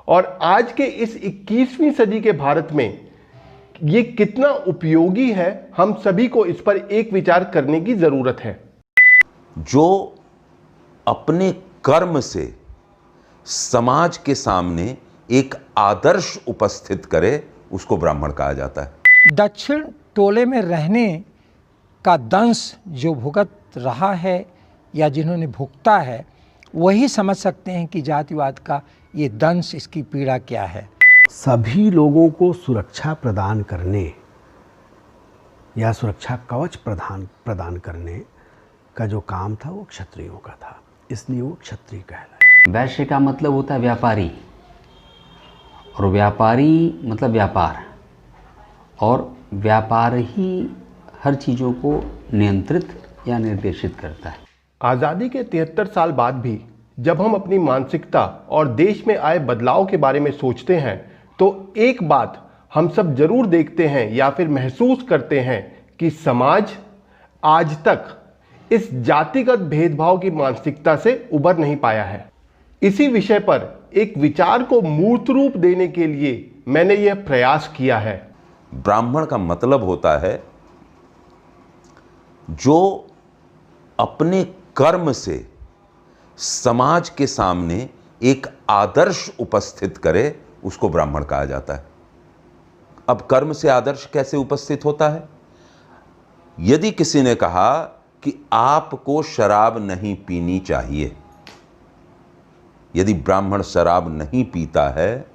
और आज के इस 21वीं सदी के भारत में ये कितना उपयोगी है, हम सभी को इस पर एक विचार करने की जरूरत है। जो अपने कर्म से समाज के सामने एक आदर्श उपस्थित करे उसको ब्राह्मण कहा जाता है। दक्षिण टोले में रहने का दंश जो भुगत रहा है या जिन्होंने भुगता है वही समझ सकते हैं कि जातिवाद का ये दंश, इसकी पीड़ा क्या है। सभी लोगों को सुरक्षा प्रदान करने या सुरक्षा कवच प्रदान करने का जो काम था वो क्षत्रियों का था, इसलिए वो क्षत्रिय कहलाए। वैश्य का मतलब होता है व्यापारी, और व्यापारी मतलब व्यापार, और व्यापार ही हर चीज़ों को नियंत्रित या निर्देशित करता है। आज़ादी के 73 साल बाद भी जब हम अपनी मानसिकता और देश में आए बदलाव के बारे में सोचते हैं तो एक बात हम सब जरूर देखते हैं या फिर महसूस करते हैं कि समाज आज तक इस जातिगत भेदभाव की मानसिकता से उबर नहीं पाया है। इसी विषय पर एक विचार को मूर्त रूप देने के लिए मैंने यह प्रयास किया है। ब्राह्मण का मतलब होता है जो अपने कर्म से समाज के सामने एक आदर्श उपस्थित करे उसको ब्राह्मण कहा जाता है। अब कर्म से आदर्श कैसे उपस्थित होता है? यदि किसी ने कहा कि आपको शराब नहीं पीनी चाहिए, यदि ब्राह्मण शराब नहीं पीता है,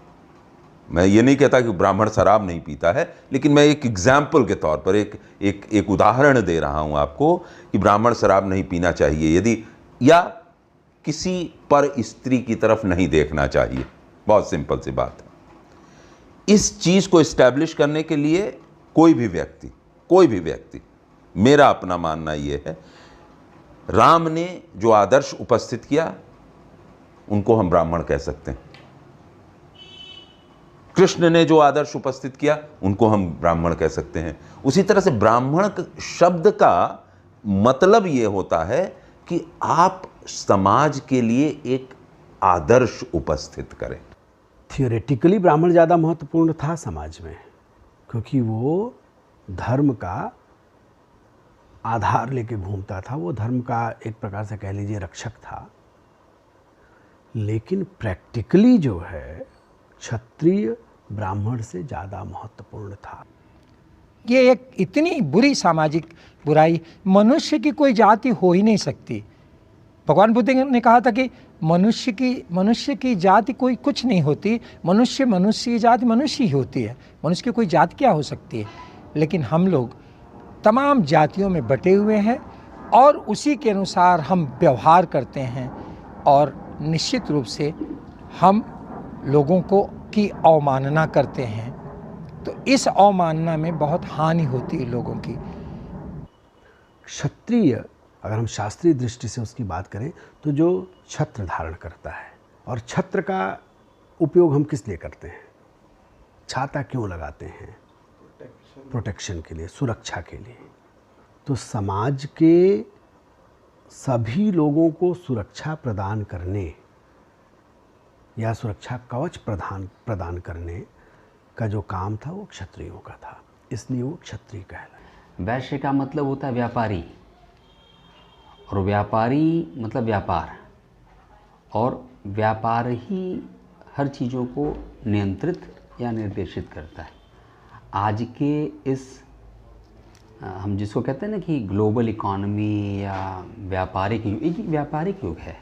मैं ये नहीं कहता कि ब्राह्मण शराब नहीं पीता है, लेकिन मैं एक एग्जाम्पल के तौर पर एक उदाहरण दे रहा हूं आपको कि ब्राह्मण शराब नहीं पीना चाहिए यदि, या किसी पर स्त्री की तरफ नहीं देखना चाहिए, बहुत सिंपल सी बात है। इस चीज को एस्टैब्लिश करने के लिए कोई भी व्यक्ति, मेरा अपना मानना यह है, राम ने जो आदर्श उपस्थित किया उनको हम ब्राह्मण कह सकते हैं। कृष्ण ने जो आदर्श उपस्थित किया उनको हम ब्राह्मण कह सकते हैं। उसी तरह से ब्राह्मण शब्द का मतलब यह होता है कि आप समाज के लिए एक आदर्श उपस्थित करें। थियोरेटिकली ब्राह्मण ज़्यादा महत्वपूर्ण था समाज में, क्योंकि वो धर्म का आधार लेके घूमता था, वो धर्म का एक प्रकार से कह लीजिए रक्षक था। लेकिन प्रैक्टिकली जो है क्षत्रिय ब्राह्मण से ज़्यादा महत्वपूर्ण था। ये एक इतनी बुरी सामाजिक बुराई, मनुष्य की कोई जाति हो ही नहीं सकती। भगवान बुद्ध ने कहा था कि मनुष्य की जाति कोई कुछ नहीं होती, मनुष्य की जाति मनुष्य ही होती है। मनुष्य की कोई जाति क्या हो सकती है? लेकिन हम लोग तमाम जातियों में बटे हुए हैं और उसी के अनुसार हम व्यवहार करते हैं, और निश्चित रूप से हम लोगों की अवमानना करते हैं। तो इस अवमानना में बहुत हानि होती है लोगों की। क्षत्रिय, अगर हम शास्त्रीय दृष्टि से उसकी बात करें तो जो छत्र धारण करता है, और छत्र का उपयोग हम किस लिए करते हैं? छाता क्यों लगाते हैं? प्रोटेक्शन के लिए, सुरक्षा के लिए। तो समाज के सभी लोगों को सुरक्षा प्रदान करने या सुरक्षा कवच प्रदान करने का जो काम था वो क्षत्रियों का था, इसलिए वो क्षत्रिय कहलाए। वैश्य का मतलब होता है व्यापारी, और व्यापारी मतलब व्यापार, और व्यापार ही हर चीज़ों को नियंत्रित या निर्देशित करता है। आज के इस हम जिसको कहते हैं ना कि ग्लोबल इकॉनमी या व्यापारिक युग है,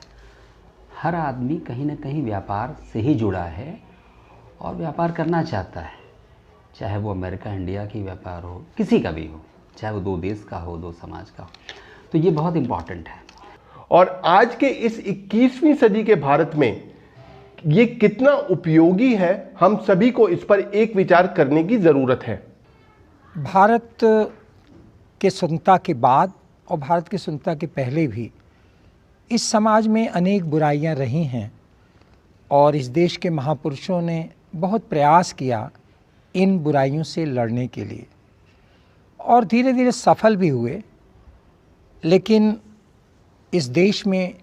हर आदमी कहीं ना कहीं व्यापार से ही जुड़ा है और व्यापार करना चाहता है, चाहे वो अमेरिका इंडिया की व्यापार हो, किसी का भी हो, चाहे वो दो देश का हो, दो समाज का हो। तो ये बहुत इम्पॉर्टेंट है। और आज के इस 21वीं सदी के भारत में ये कितना उपयोगी है, हम सभी को इस पर एक विचार करने की ज़रूरत है। भारत के स्वतंत्रता के बाद और भारत की स्वतंत्रता के पहले भी इस समाज में अनेक बुराइयां रही हैं, और इस देश के महापुरुषों ने बहुत प्रयास किया इन बुराइयों से लड़ने के लिए, और धीरे धीरे सफल भी हुए। लेकिन इस देश में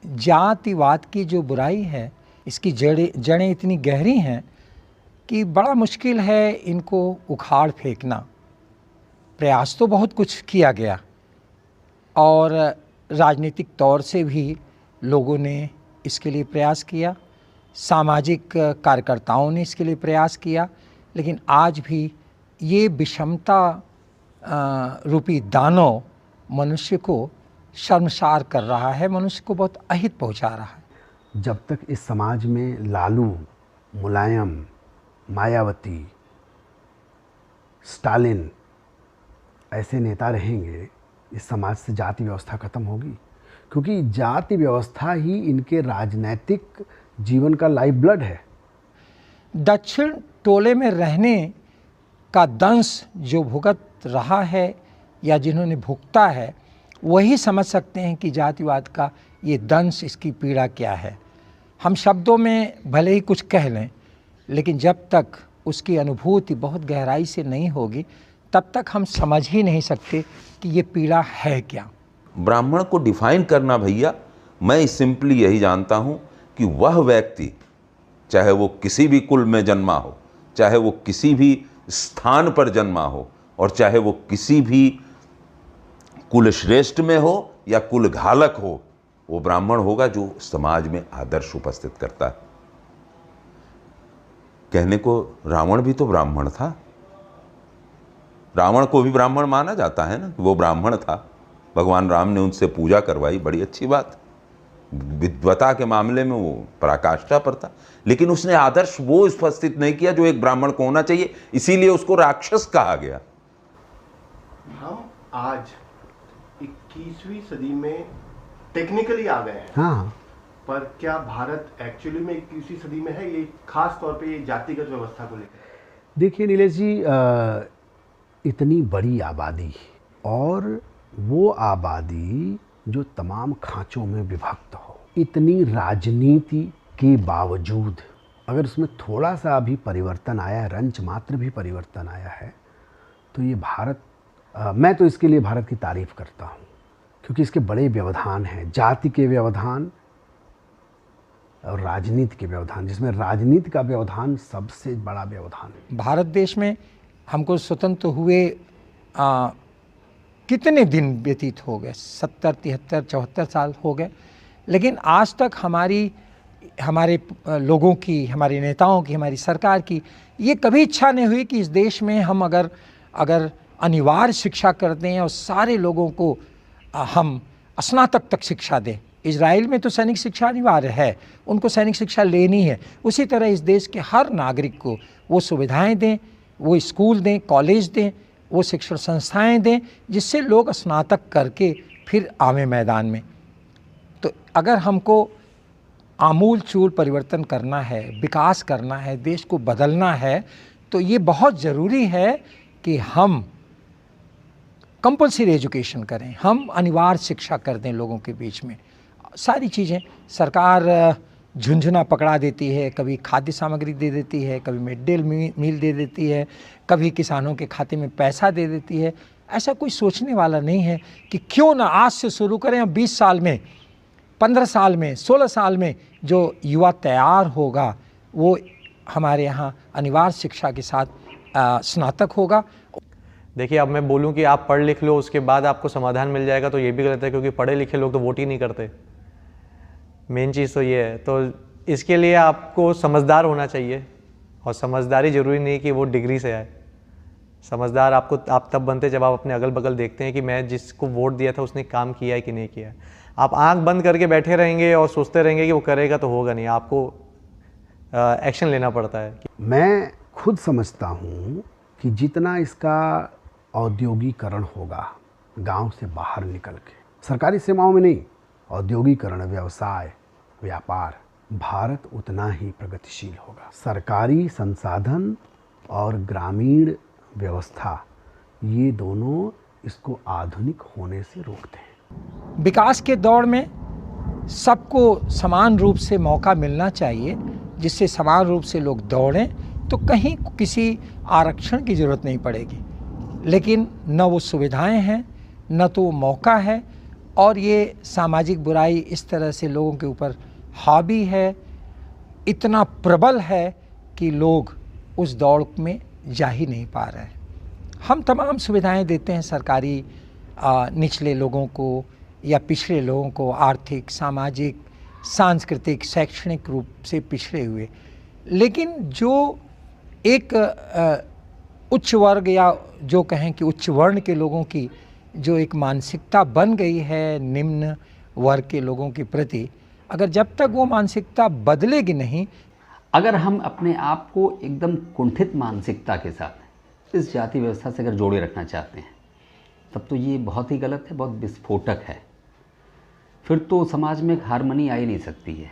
जातिवाद की जो बुराई है इसकी जड़ें इतनी गहरी हैं कि बड़ा मुश्किल है इनको उखाड़ फेंकना। प्रयास तो बहुत कुछ किया गया और राजनीतिक तौर से भी लोगों ने इसके लिए प्रयास किया, सामाजिक कार्यकर्ताओं ने इसके लिए प्रयास किया, लेकिन आज भी ये विषमता रूपी दानव मनुष्य को शर्मसार कर रहा है, मनुष्य को बहुत अहित पहुंचा रहा है। जब तक इस समाज में लालू, मुलायम, मायावती, स्टालिन ऐसे नेता रहेंगे, इस समाज से जाति व्यवस्था खत्म होगी, क्योंकि जाति व्यवस्था ही इनके राजनैतिक जीवन का लाइफ ब्लड है। दक्षिण टोले में रहने का दंश जो भुगत रहा है या जिन्होंने भुगता है, वही समझ सकते हैं कि जातिवाद का ये दंश, इसकी पीड़ा क्या है। हम शब्दों में भले ही कुछ कह लें, लेकिन जब तक उसकी अनुभूति बहुत गहराई से नहीं होगी, तब तक हम समझ ही नहीं सकते कि ये पीड़ा है क्या। ब्राह्मण को डिफाइन करना भैया, मैं सिंपली यही जानता हूं कि वह व्यक्ति, चाहे वो किसी भी कुल में जन्मा हो, चाहे वो किसी भी स्थान पर जन्मा हो, और चाहे वो किसी भी कुल श्रेष्ठ में हो या कुल घालक हो, वो ब्राह्मण होगा जो समाज में आदर्श उपस्थित करता है। कहने को रावण भी तो ब्राह्मण था, रावण को भी ब्राह्मण माना जाता है ना, वो ब्राह्मण था, भगवान राम ने उनसे पूजा करवाई, बड़ी अच्छी बात। विद्वता के मामले में वो पराकाष्ठा पर था, लेकिन उसने आदर्श वो उपस्थित नहीं किया जो एक ब्राह्मण को होना चाहिए, इसीलिए उसको राक्षस कहा गया। हम आज 21वीं सदी में टेक्निकली आ गए हैं, हाँ, पर क्या भारत एक्चुअली में 21वीं सदी में है, ये खास तौर पे ये जातिगत व्यवस्था को लेकर? देखिए नीलेश जी, इतनी बड़ी आबादी और वो आबादी जो तमाम खांचों में विभक्त हो, इतनी राजनीति के बावजूद अगर उसमें थोड़ा सा भी परिवर्तन आया है, रंच मात्र भी परिवर्तन आया है, तो ये भारत, मैं तो इसके लिए भारत की तारीफ करता हूँ, क्योंकि इसके बड़े व्यवधान हैं, जाति के व्यवधान और राजनीति के व्यवधान, जिसमें राजनीति का व्यवधान सबसे बड़ा व्यवधान है। भारत देश में हमको स्वतंत्र हुए कितने दिन व्यतीत हो गए, 70, 73, 74 साल हो गए, लेकिन आज तक हमारे लोगों की, हमारे नेताओं की, हमारी सरकार की ये कभी इच्छा नहीं हुई कि इस देश में हम अगर अनिवार्य शिक्षा करते हैं और सारे लोगों को हम स्नातक तक शिक्षा दें। इजराइल में तो सैनिक शिक्षा अनिवार्य है, उनको सैनिक शिक्षा लेनी है। उसी तरह इस देश के हर नागरिक को वो सुविधाएं दें, वो स्कूल दें, कॉलेज दें, वो शिक्षण संस्थाएं दें, जिससे लोग स्नातक करके फिर आवे मैदान में। तो अगर हमको आमूल चूल परिवर्तन करना है, विकास करना है, देश को बदलना है, तो ये बहुत ज़रूरी है कि हम कंपल्सरी एजुकेशन करें, हम अनिवार्य शिक्षा कर दें लोगों के बीच में। सारी चीज़ें सरकार झुंझुना पकड़ा देती है, कभी खाद्य सामग्री दे देती है, कभी मिड डे मील दे देती है, कभी किसानों के खाते में पैसा दे देती है। ऐसा कोई सोचने वाला नहीं है कि क्यों ना आज से शुरू करें, और 20 साल में, 15 साल में, 16 साल में जो युवा तैयार होगा वो हमारे यहाँ अनिवार्य शिक्षा के साथ स्नातक होगा। देखिए, अब मैं बोलूं कि आप पढ़ लिख लो उसके बाद आपको समाधान मिल जाएगा, तो ये भी गलत है, क्योंकि पढ़े लिखे लोग तो वोट ही नहीं करते। मेन चीज़ तो ये है। तो इसके लिए आपको समझदार होना चाहिए, और समझदारी ज़रूरी नहीं कि वो डिग्री से आए। समझदार आप तब बनते जब आप अपने अगल बगल देखते हैं कि मैं जिसको वोट दिया था उसने काम किया है कि नहीं किया है। आप आंख बंद करके बैठे रहेंगे और सोचते रहेंगे कि वो करेगा, तो होगा नहीं, आपको एक्शन लेना पड़ता है। मैं खुद समझता हूँ कि जितना इसका औद्योगिकरण होगा गांव से बाहर निकल के, सरकारी सेवाओं में नहीं, औद्योगिकरण, व्यवसाय, व्यापार, भारत उतना ही प्रगतिशील होगा। सरकारी संसाधन और ग्रामीण व्यवस्था, ये दोनों इसको आधुनिक होने से रोकते हैं। विकास के दौर में सबको समान रूप से मौका मिलना चाहिए, जिससे समान रूप से लोग दौड़ें, तो कहीं किसी आरक्षण की ज़रूरत नहीं पड़ेगी। लेकिन न वो सुविधाएं हैं, न तो वो मौका है, और ये सामाजिक बुराई इस तरह से लोगों के ऊपर हावी है इतना प्रबल है कि लोग उस दौड़ में जा ही नहीं पा रहे हैं। हम तमाम सुविधाएं देते हैं सरकारी निचले लोगों को या पिछड़े लोगों को, आर्थिक, सामाजिक, सांस्कृतिक, शैक्षणिक रूप से पिछड़े हुए, लेकिन जो एक उच्च वर्ग या जो कहें कि उच्च वर्ण के लोगों की जो एक मानसिकता बन गई है निम्न वर्ग के लोगों के प्रति, अगर जब तक वो मानसिकता बदलेगी नहीं, अगर हम अपने आप को एकदम कुंठित मानसिकता के साथ इस जाति व्यवस्था से अगर जोड़े रखना चाहते हैं, तब तो ये बहुत ही गलत है, बहुत विस्फोटक है। फिर तो समाज में एक हारमोनी आ ही नहीं सकती है।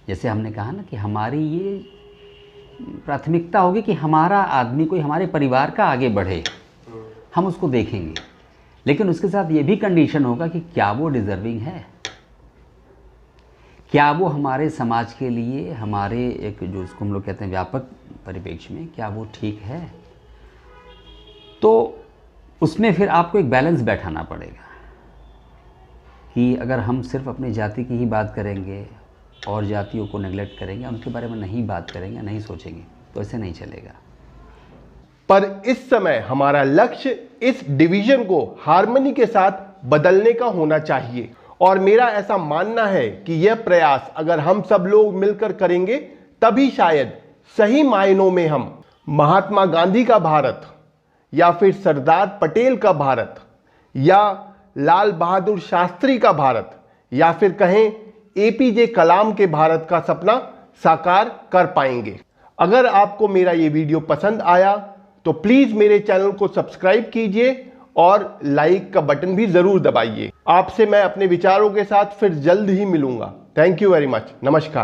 जैसे हमने कहा ना कि हमारी ये प्राथमिकता होगी कि हमारा आदमी कोई हमारे परिवार का आगे बढ़े, हम उसको देखेंगे, लेकिन उसके साथ ये भी कंडीशन होगा कि क्या वो डिज़र्विंग है, क्या वो हमारे समाज के लिए, हमारे एक जो इसको हम लोग कहते हैं व्यापक परिप्रेक्ष्य में, क्या वो ठीक है। तो उसमें फिर आपको एक बैलेंस बैठाना पड़ेगा कि अगर हम सिर्फ अपनी जाति की ही बात करेंगे और जातियों को नेगलेक्ट करेंगे, उनके बारे में नहीं बात करेंगे, नहीं सोचेंगे, तो ऐसे नहीं चलेगा। पर इस समय हमारा लक्ष्य इस डिवीजन को हार्मनी के साथ बदलने का होना चाहिए, और मेरा ऐसा मानना है कि यह प्रयास अगर हम सब लोग मिलकर करेंगे तभी शायद सही मायनों में हम महात्मा गांधी का भारत या फिर सरदार पटेल का भारत या लाल बहादुर शास्त्री का भारत या फिर कहें एपीजे कलाम के भारत का सपना साकार कर पाएंगे। अगर आपको मेरा ये वीडियो पसंद आया तो प्लीज मेरे चैनल को सब्सक्राइब कीजिए और लाइक का बटन भी जरूर दबाइए। आपसे मैं अपने विचारों के साथ फिर जल्द ही मिलूंगा। Thank you very much. नमस्कार।